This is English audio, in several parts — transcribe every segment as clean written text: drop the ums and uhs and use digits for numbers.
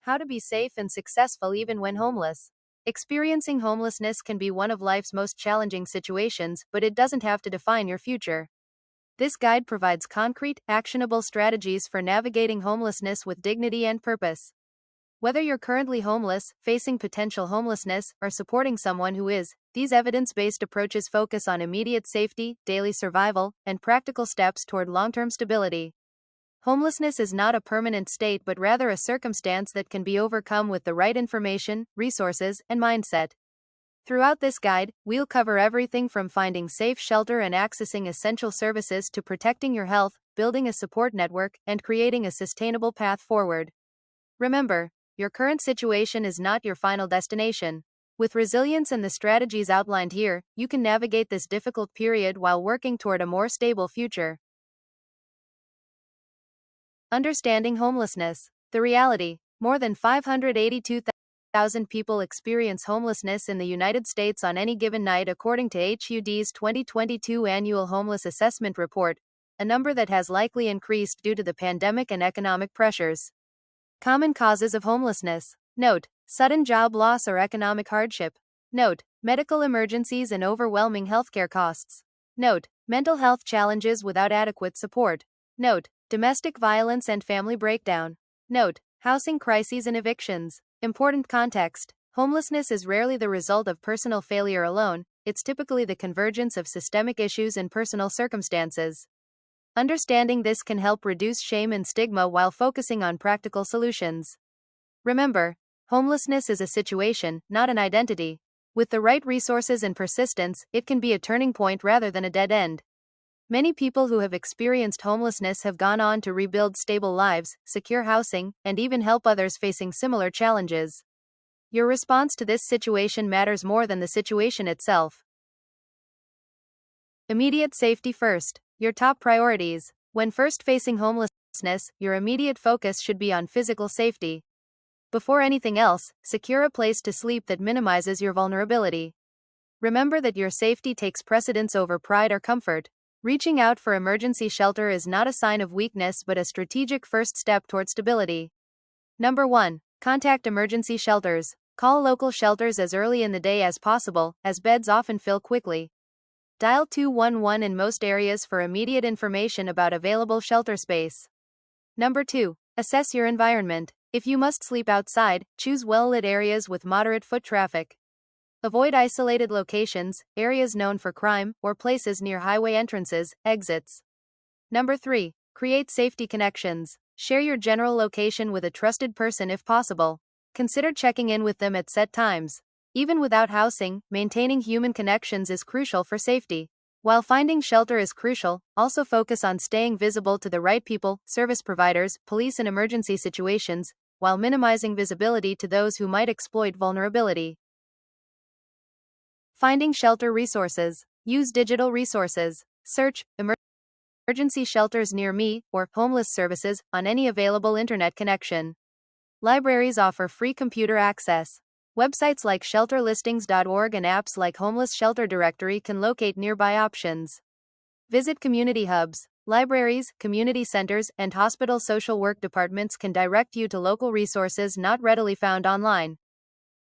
How to be safe and successful even when homeless. Experiencing homelessness can be one of life's most challenging situations, but it doesn't have to define your future. This guide provides concrete, actionable strategies for navigating homelessness with dignity and purpose. Whether you're currently homeless, facing potential homelessness, or supporting someone who is, these evidence-based approaches focus on immediate safety, daily survival, and practical steps toward long-term stability. Homelessness is not a permanent state but rather a circumstance that can be overcome with the right information, resources, and mindset. Throughout this guide, we'll cover everything from finding safe shelter and accessing essential services to protecting your health, building a support network, and creating a sustainable path forward. Remember, your current situation is not your final destination. With resilience and the strategies outlined here, you can navigate this difficult period while working toward a more stable future. Understanding homelessness. The reality: more than 582,000 people experience homelessness in the United States on any given night, according to HUD's 2022 Annual Homeless Assessment Report, a number that has likely increased due to the pandemic and economic pressures. Common causes of homelessness. Note: sudden job loss or economic hardship. Note: medical emergencies and overwhelming healthcare costs. Note: mental health challenges without adequate support. Note: domestic violence and family breakdown. Note: housing crises and evictions. Important context: homelessness is rarely the result of personal failure alone, it's typically the convergence of systemic issues and personal circumstances. Understanding this can help reduce shame and stigma while focusing on practical solutions. Remember, homelessness is a situation, not an identity. With the right resources and persistence, it can be a turning point rather than a dead end. Many people who have experienced homelessness have gone on to rebuild stable lives, secure housing, and even help others facing similar challenges. Your response to this situation matters more than the situation itself. Immediate safety first. Your top priorities. When first facing homelessness, your immediate focus should be on physical safety. Before anything else, secure a place to sleep that minimizes your vulnerability. Remember that your safety takes precedence over pride or comfort. Reaching out for emergency shelter is not a sign of weakness but a strategic first step toward stability. Number 1. Contact emergency shelters. Call local shelters as early in the day as possible, as beds often fill quickly. Dial 211 in most areas for immediate information about available shelter space. Number 2. Assess your environment. If you must sleep outside, choose well-lit areas with moderate foot traffic. Avoid isolated locations, areas known for crime, or places near highway entrances, exits. Number 3. Create safety connections. Share your general location with a trusted person if possible. Consider checking in with them at set times. Even without housing, maintaining human connections is crucial for safety. While finding shelter is crucial, also focus on staying visible to the right people, service providers, police in emergency situations, while minimizing visibility to those who might exploit vulnerability. Finding shelter resources. Use digital resources. Search emergency shelters near me or homeless services on any available internet connection. Libraries offer free computer access. Websites like shelterlistings.org and apps like Homeless Shelter Directory can locate nearby options. Visit community hubs. Libraries, community centers, and hospital social work departments can direct you to local resources not readily found online.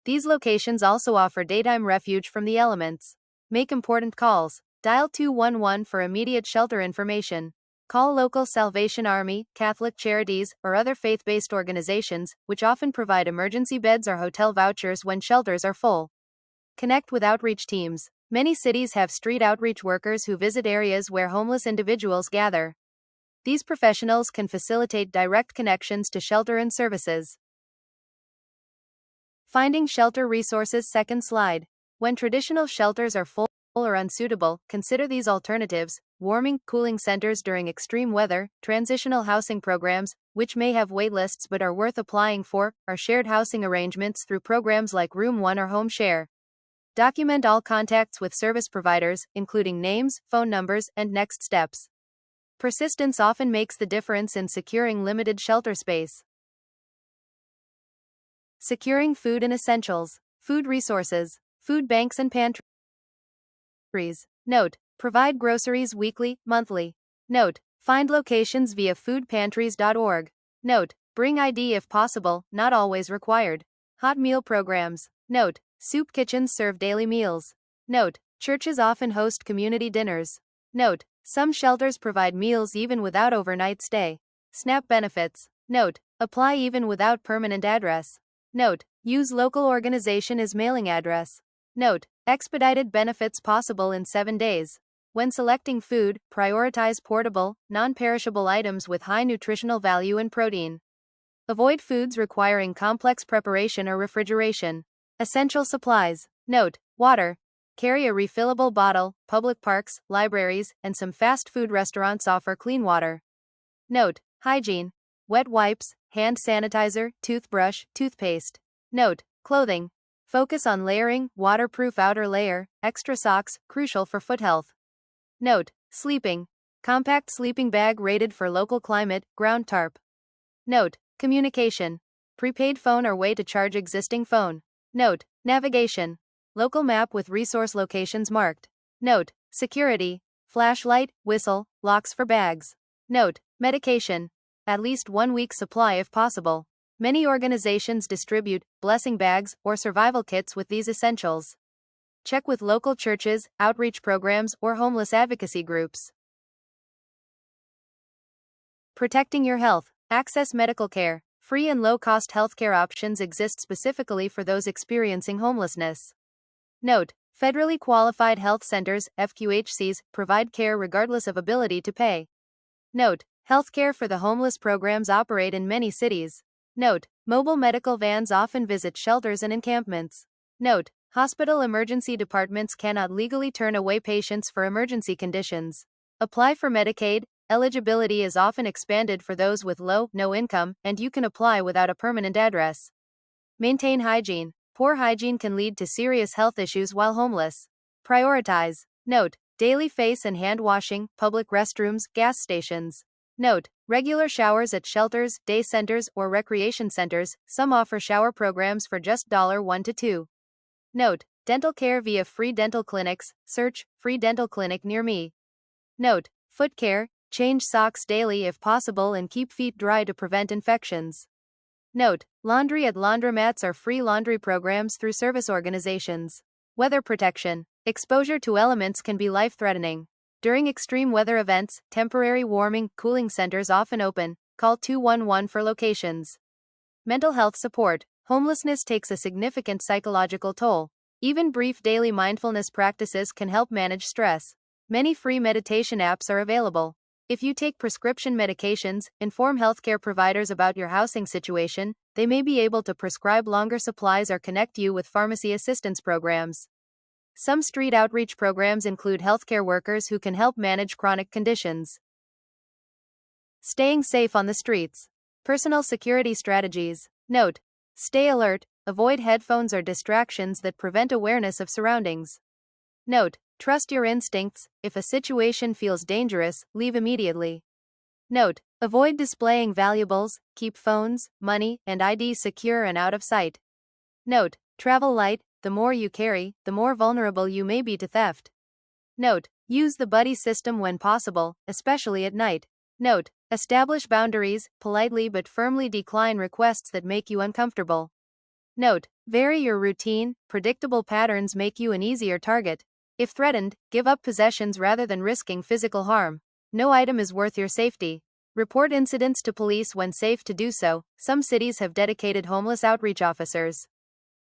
These locations also offer daytime refuge from the elements. Make important calls. Dial 211 for immediate shelter information. Call local Salvation Army, Catholic Charities, or other faith-based organizations, which often provide emergency beds or hotel vouchers when shelters are full. Connect with outreach teams. Many cities have street outreach workers who visit areas where homeless individuals gather. These professionals can facilitate direct connections to shelter and services. Finding shelter resources. Second slide. When traditional shelters are full or unsuitable, consider these alternatives: warming, cooling centers during extreme weather, transitional housing programs, which may have waitlists but are worth applying for, or shared housing arrangements through programs like Room 1 or Home Share. Document all contacts with service providers, including names, phone numbers, and next steps. Persistence often makes the difference in securing limited shelter space. Securing food and essentials. Food resources. Food banks and pantries. Note: provide groceries weekly, monthly. Note: find locations via foodpantries.org. Note: Bring ID if possible, not always required. Hot meal programs. Note: soup kitchens serve daily meals. Note: churches often host community dinners. Note: some shelters provide meals even without overnight stay. SNAP benefits. Note: apply even without permanent address. Note: use local organization as mailing address. Note: expedited benefits possible in 7 days. When selecting food, prioritize portable, non-perishable items with high nutritional value and protein. Avoid foods requiring complex preparation or refrigeration. Essential supplies. Note: water. Carry a refillable bottle. Public parks, libraries, and some fast food restaurants offer clean water. Note: hygiene. Wet wipes, hand sanitizer, toothbrush, toothpaste. Note: clothing. Focus on layering, waterproof outer layer, extra socks, crucial for foot health. Note: sleeping. Compact sleeping bag rated for local climate, ground tarp. Note: communication. Prepaid phone or way to charge existing phone. Note: navigation. Local map with resource locations marked. Note: security. Flashlight, whistle, locks for bags. Note: medication. At least 1 week supply if possible. Many organizations distribute blessing bags or survival kits with these essentials. Check with local churches, outreach programs, or homeless advocacy groups. Protecting your health. Access medical care. Free and low-cost healthcare options exist specifically for those experiencing homelessness. Note: federally qualified health centers, FQHCs, provide care regardless of ability to pay. Note: healthcare for the homeless programs operate in many cities. Note: mobile medical vans often visit shelters and encampments. Note: hospital emergency departments cannot legally turn away patients for emergency conditions. Apply for Medicaid. Eligibility is often expanded for those with low, no income, and you can apply without a permanent address. Maintain hygiene. Poor hygiene can lead to serious health issues while homeless. Prioritize. Note: daily face and hand washing, public restrooms, gas stations. Note: regular showers at shelters, day centers, or recreation centers. Some offer shower programs for just $1 to $2. Note: dental care via free dental clinics. Search free dental clinic near me. Note: foot care. Change socks daily if possible and keep feet dry to prevent infections. Note: laundry at laundromats are free laundry programs through service organizations. Weather protection. Exposure to elements can be life-threatening. During extreme weather events, temporary warming, cooling centers often open. Call 211 for locations. Mental health support. Homelessness takes a significant psychological toll. Even brief daily mindfulness practices can help manage stress. Many free meditation apps are available. If you take prescription medications, inform healthcare providers about your housing situation. They may be able to prescribe longer supplies or connect you with pharmacy assistance programs. Some street outreach programs include healthcare workers who can help manage chronic conditions. Staying safe on the streets. Personal security strategies. Note: stay alert, avoid headphones or distractions that prevent awareness of surroundings. Note: trust your instincts. If a situation feels dangerous, leave immediately. Note: avoid displaying valuables, keep phones, money, and ID secure and out of sight. Note: travel light. The more you carry, the more vulnerable you may be to theft. Note: use the buddy system when possible, especially at night. Note: establish boundaries, politely but firmly decline requests that make you uncomfortable. Note: vary your routine. Predictable patterns make you an easier target. If threatened, give up possessions rather than risking physical harm. No item is worth your safety. Report incidents to police when safe to do so. Some cities have dedicated homeless outreach officers.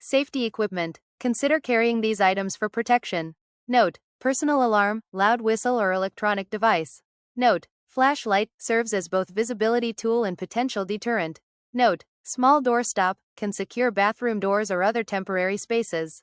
Safety equipment. Consider carrying these items for protection. Note: personal alarm, loud whistle or electronic device. Note: flashlight serves as both visibility tool and potential deterrent. Note: small doorstop can secure bathroom doors or other temporary spaces.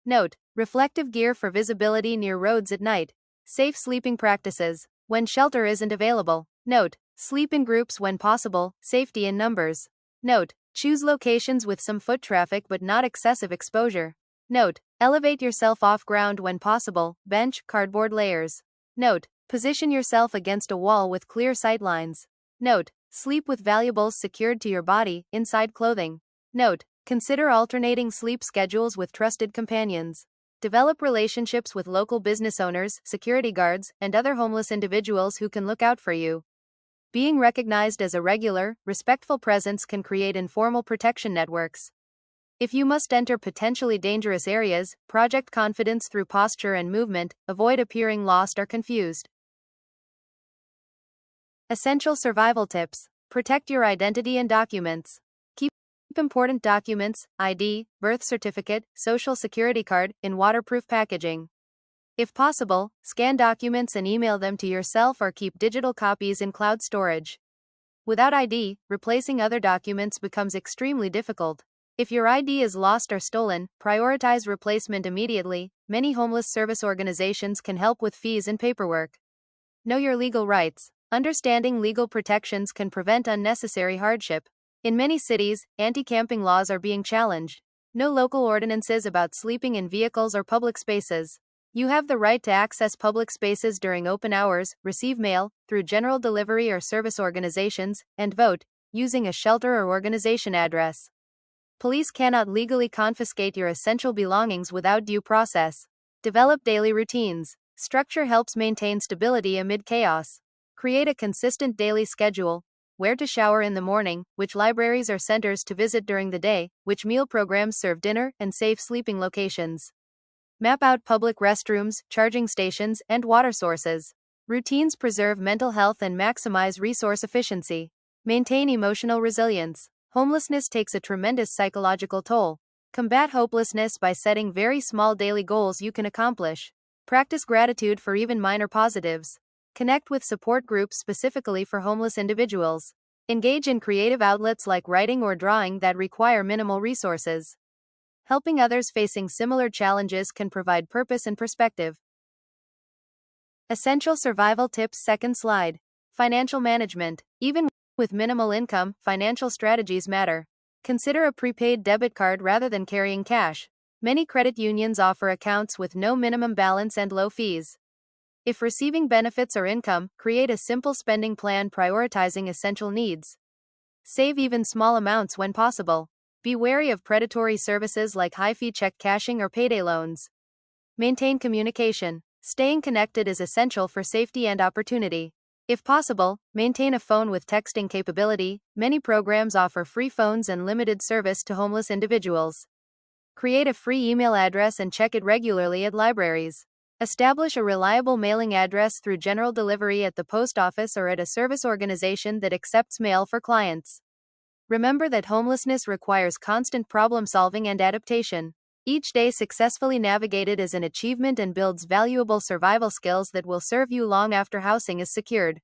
Note: reflective gear for visibility near roads at night. Safe sleeping practices. When shelter isn't available. Note: sleep in groups when possible, safety in numbers. Note: choose locations with some foot traffic but not excessive exposure. Note: elevate yourself off ground when possible, bench, cardboard layers. Note: position yourself against a wall with clear sightlines. Note: sleep with valuables secured to your body, inside clothing. Note: consider alternating sleep schedules with trusted companions. Develop relationships with local business owners, security guards, and other homeless individuals who can look out for you. Being recognized as a regular, respectful presence can create informal protection networks. If you must enter potentially dangerous areas, project confidence through posture and movement, avoid appearing lost or confused. Essential survival tips. Protect your identity and documents. Keep important documents, ID, birth certificate, social security card, in waterproof packaging. If possible, scan documents and email them to yourself or keep digital copies in cloud storage. Without ID, replacing other documents becomes extremely difficult. If your ID is lost or stolen, prioritize replacement immediately. Many homeless service organizations can help with fees and paperwork. Know your legal rights. Understanding legal protections can prevent unnecessary hardship. In many cities, anti-camping laws are being challenged. Know local ordinances about sleeping in vehicles or public spaces. You have the right to access public spaces during open hours, receive mail through general delivery or service organizations, and vote using a shelter or organization address. Police cannot legally confiscate your essential belongings without due process. Develop daily routines. Structure helps maintain stability amid chaos. Create a consistent daily schedule. Where to shower in the morning, which libraries or centers to visit during the day, which meal programs serve dinner, and safe sleeping locations. Map out public restrooms, charging stations, and water sources. Routines preserve mental health and maximize resource efficiency. Maintain emotional resilience. Homelessness takes a tremendous psychological toll. Combat hopelessness by setting very small daily goals you can accomplish. Practice gratitude for even minor positives. Connect with support groups specifically for homeless individuals. Engage in creative outlets like writing or drawing that require minimal resources. Helping others facing similar challenges can provide purpose and perspective. Essential survival tips. Second slide. Financial management. Even with minimal income, financial strategies matter. Consider a prepaid debit card rather than carrying cash. Many credit unions offer accounts with no minimum balance and low fees. If receiving benefits or income, create a simple spending plan prioritizing essential needs. Save even small amounts when possible. Be wary of predatory services like high-fee check cashing or payday loans. Maintain communication. Staying connected is essential for safety and opportunity. If possible, maintain a phone with texting capability. Many programs offer free phones and limited service to homeless individuals. Create a free email address and check it regularly at libraries. Establish a reliable mailing address through general delivery at the post office or at a service organization that accepts mail for clients. Remember that homelessness requires constant problem-solving and adaptation. Each day successfully navigated is an achievement and builds valuable survival skills that will serve you long after housing is secured.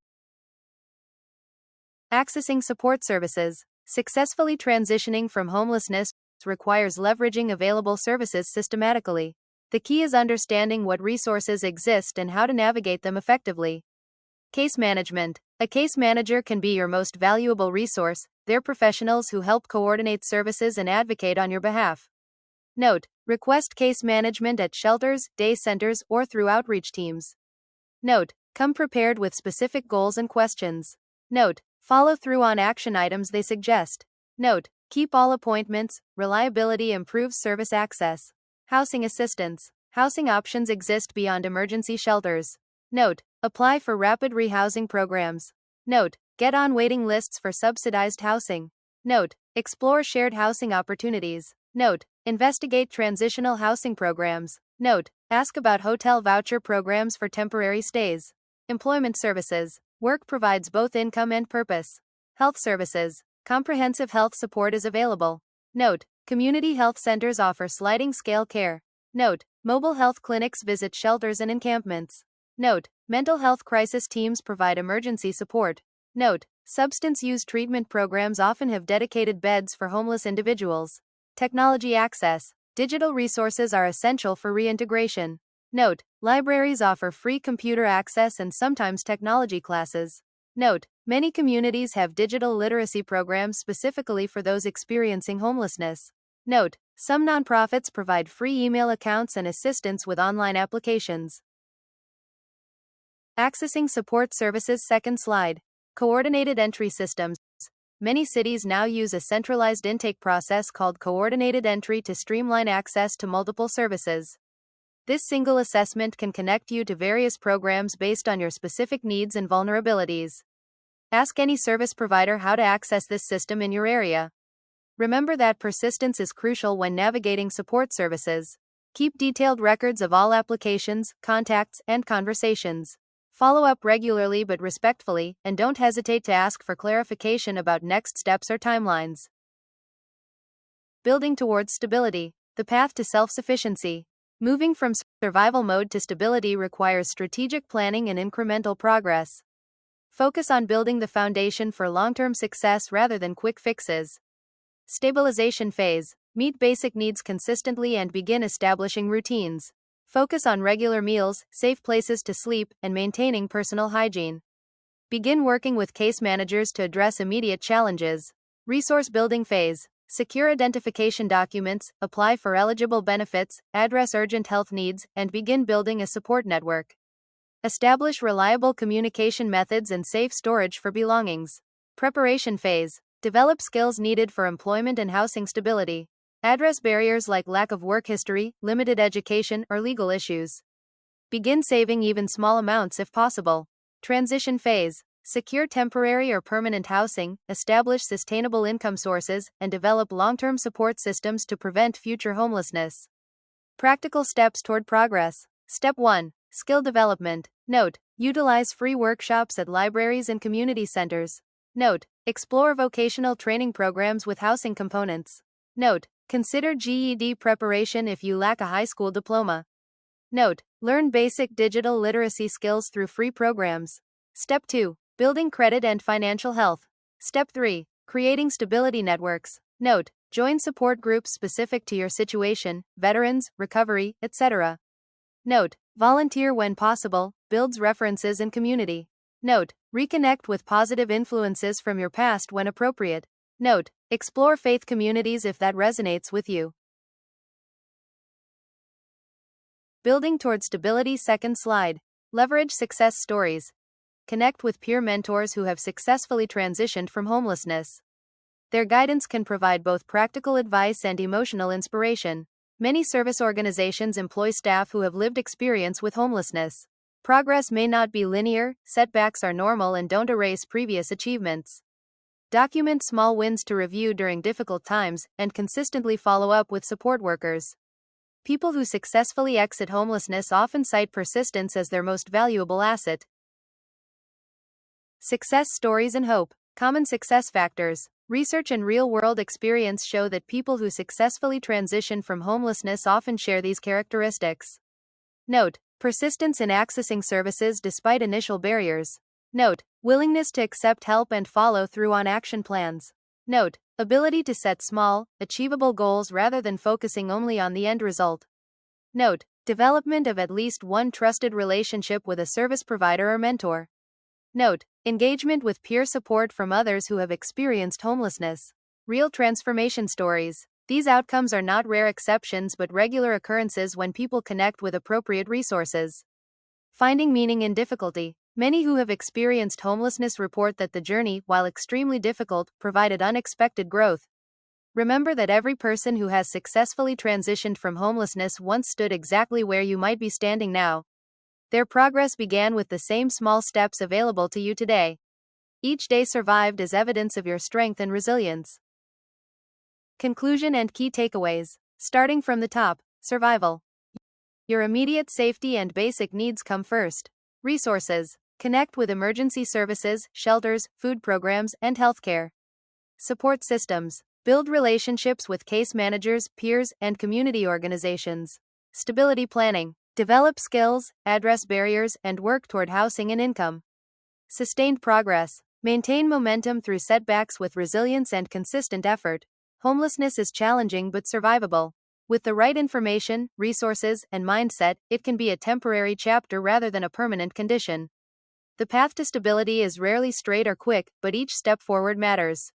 Accessing support services. Successfully transitioning from homelessness requires leveraging available services systematically. The key is understanding what resources exist and how to navigate them effectively. Case management. A case manager can be your most valuable resource. They're professionals who help coordinate services and advocate on your behalf. Note: request case management at shelters, day centers, or through outreach teams. Note: come prepared with specific goals and questions. Note: follow through on action items they suggest. Note: keep all appointments. Reliability improves service access. Housing assistance. Housing options exist beyond emergency shelters. Note: apply for rapid rehousing programs. Note: get on waiting lists for subsidized housing. Note: explore shared housing opportunities. Note: investigate transitional housing programs. Note: ask about hotel voucher programs for temporary stays. Employment services. Work provides both income and purpose. Health services. Comprehensive health support is available. Note: community health centers offer sliding scale care. Note: mobile health clinics visit shelters and encampments. Note: mental health crisis teams provide emergency support. Note: substance use treatment programs often have dedicated beds for homeless individuals. Technology access. Digital resources are essential for reintegration. Note: libraries offer free computer access and sometimes technology classes. Note: many communities have digital literacy programs specifically for those experiencing homelessness. Note: some nonprofits provide free email accounts and assistance with online applications. Accessing support services. Second slide. Coordinated entry systems. Many cities now use a centralized intake process called coordinated entry to streamline access to multiple services. This single assessment can connect you to various programs based on your specific needs and vulnerabilities. Ask any service provider how to access this system in your area. Remember that persistence is crucial when navigating support services. Keep detailed records of all applications, contacts, and conversations. Follow up regularly but respectfully, and don't hesitate to ask for clarification about next steps or timelines. Building towards stability. The path to self-sufficiency. Moving from survival mode to stability requires strategic planning and incremental progress. Focus on building the foundation for long-term success rather than quick fixes. Stabilization phase. Meet basic needs consistently and begin establishing routines. Focus on regular meals, safe places to sleep, and maintaining personal hygiene. Begin working with case managers to address immediate challenges. Resource building phase. Secure identification documents, apply for eligible benefits, address urgent health needs, and begin building a support network. Establish reliable communication methods and safe storage for belongings. Preparation phase. Develop skills needed for employment and housing stability. Address barriers like lack of work history, limited education, or legal issues. Begin saving even small amounts if possible. Transition phase. Secure temporary or permanent housing, establish sustainable income sources, and develop long-term support systems to prevent future homelessness. Practical steps toward progress. Step 1. Skill development. Note: utilize free workshops at libraries and community centers. Note: explore vocational training programs with housing components. Note: consider GED preparation if you lack a high school diploma. Note: learn basic digital literacy skills through free programs. Step 2. Building credit and financial health. Step 3. Creating stability networks. Note: join support groups specific to your situation, veterans, recovery, etc. Note: volunteer when possible, builds references and community. Note: reconnect with positive influences from your past when appropriate. Note: explore faith communities if that resonates with you. Building toward stability. Second slide. Leverage success stories. Connect with peer mentors who have successfully transitioned from homelessness. Their guidance can provide both practical advice and emotional inspiration. Many service organizations employ staff who have lived experience with homelessness. Progress may not be linear, setbacks are normal and don't erase previous achievements. Document small wins to review during difficult times, and consistently follow up with support workers. People who successfully exit homelessness often cite persistence as their most valuable asset. Success stories and hope. Common success factors. Research and real-world experience show that people who successfully transition from homelessness often share these characteristics. Note: persistence in accessing services despite initial barriers. Note: willingness to accept help and follow through on action plans. Note: ability to set small, achievable goals rather than focusing only on the end result. Note: development of at least one trusted relationship with a service provider or mentor. Note: engagement with peer support from others who have experienced homelessness. Real transformation stories. These outcomes are not rare exceptions but regular occurrences when people connect with appropriate resources. Finding meaning in difficulty. Many who have experienced homelessness report that the journey, while extremely difficult, provided unexpected growth. Remember that every person who has successfully transitioned from homelessness once stood exactly where you might be standing now. Their progress began with the same small steps available to you today. Each day survived is evidence of your strength and resilience. Conclusion and key takeaways. Starting from the top, survival. Your immediate safety and basic needs come first. Resources. Connect with emergency services, shelters, food programs, and healthcare. Support systems. Build relationships with case managers, peers, and community organizations. Stability planning. Develop skills, address barriers, and work toward housing and income. Sustained progress. Maintain momentum through setbacks with resilience and consistent effort. Homelessness is challenging but survivable. With the right information, resources, and mindset, it can be a temporary chapter rather than a permanent condition. The path to stability is rarely straight or quick, but each step forward matters.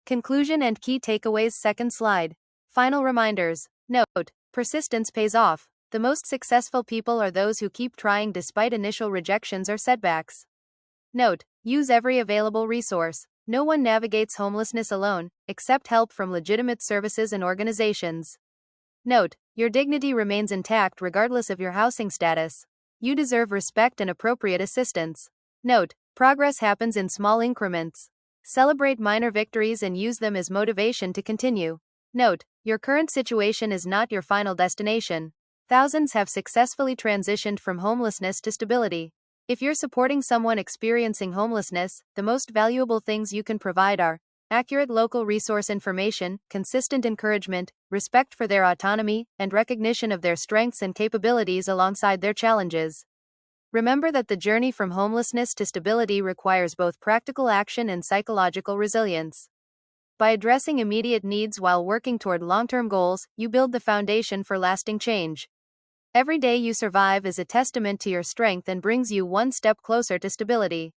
Conclusion and key takeaways. Second slide. Final reminders. Note: persistence pays off. The most successful people are those who keep trying despite initial rejections or setbacks. Note: use every available resource. No one navigates homelessness alone, accept help from legitimate services and organizations. Note: your dignity remains intact regardless of your housing status. You deserve respect and appropriate assistance. Note, progress happens in small increments. Celebrate minor victories and use them as motivation to continue. Note, your current situation is not your final destination. Thousands have successfully transitioned from homelessness to stability. If you're supporting someone experiencing homelessness, the most valuable things you can provide are accurate local resource information, consistent encouragement, respect for their autonomy, and recognition of their strengths and capabilities alongside their challenges. Remember that the journey from homelessness to stability requires both practical action and psychological resilience. By addressing immediate needs while working toward long-term goals, you build the foundation for lasting change. Every day you survive is a testament to your strength and brings you one step closer to stability.